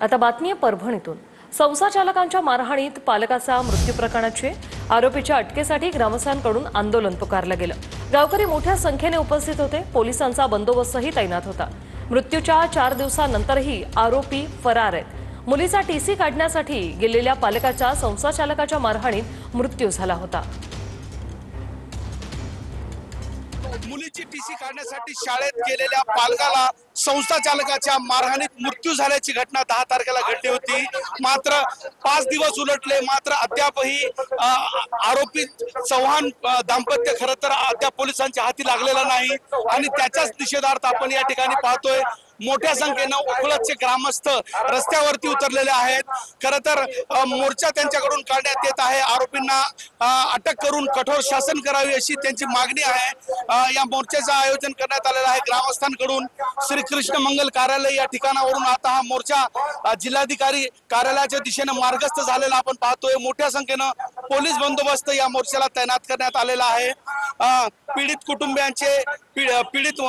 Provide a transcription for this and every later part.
आता बातमी आहे परभणीतून। संसा चालकांच्या मारहाणीत पालकाचा मृत्यू प्रकरणाचे आरोपीच्या अटकेसाठी ग्रामस्थांकडून आंदोलन पुकारलं गेलं। गावकरी मोठ्या संख्येने उपस्थित होते। पोलिसांचा बंदोबस्तही तैनात होता। मृत्यूच्या 4 दिवसांनंतरही आरोपी फरार आहेत। मुलीचा टीसी काढण्यासाठी गेलेल्या पालकाचा संसा चालकाच्या मारहाणीत मृत्यू झाला होता। मुलीची टीसी काढण्यासाठी शाळेत गेलेल्या पालकाला संस्था चालकाच्या मारहाणीत मृत्यू झाल्याची घटना 10 तारखेला घडली होती। मात्र 5 दिवस उलटले, मात्र अद्यापही आरोपी चव्हाण दाम्पत्य खरं तर अद्याप पोलिसांच्या हाती लागलेला नाही आणि त्याच्याच निषेधार्थ आपण या ठिकाणी पाहतोय मोठ्या संख्येनं उखळतचे ग्रामस्थ रस्त्यावरती उतरलेले आहेत। खरं तर मोर्चा त्यांच्याकडून काढण्यात येत आहे। आरोपींना अटक करून कठोर शासन करावे अशी त्यांची मागणी आहे। या मोर्चाचं आयोजन करण्यात आलेलं आहे ग्रामस्थांकडून। श्री कृष्ण मंगल कार्यालय या ठिकाणावरून आता हा मोर्चा जिल्हाधिकारी कार्यालयाच्या दिशेने मार्गस्थ झालेला आपण पाहतोय। मोठ्या संख्येनं पोलीस बंदोबस्त या मोर्चाला तैनात करण्यात आलेला आहे। पीडित कुटुंबियांचे पीडित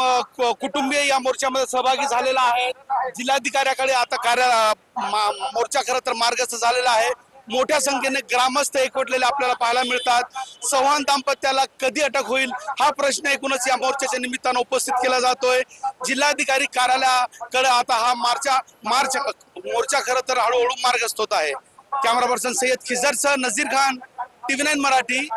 कुटुंबीय या मोर्चामध्ये सहभागी झालेला आहे। जिल्हाधिकाऱ्याकडे आता मोर्चा खरं तर मार्गस्थ झालेला आहे। मोठ्या संख्येने ग्रामस्थ एकवटलेले आपल्याला पाहायला मिळतात। चव्हाण दाम्पत्याला कधी अटक होईल हा प्रश्न एकूणच या मोर्चाच्या निमित्तानं उपस्थित केला जातोय। जिल्हाधिकारी कार्यालयाकडे आता हा मोर्चा खरं तर हळूहळू मार्गस्थ होत आहे। कॅमेरा पर्सन सय्यद खिजरसह नजीर खान, TV9 मराठी।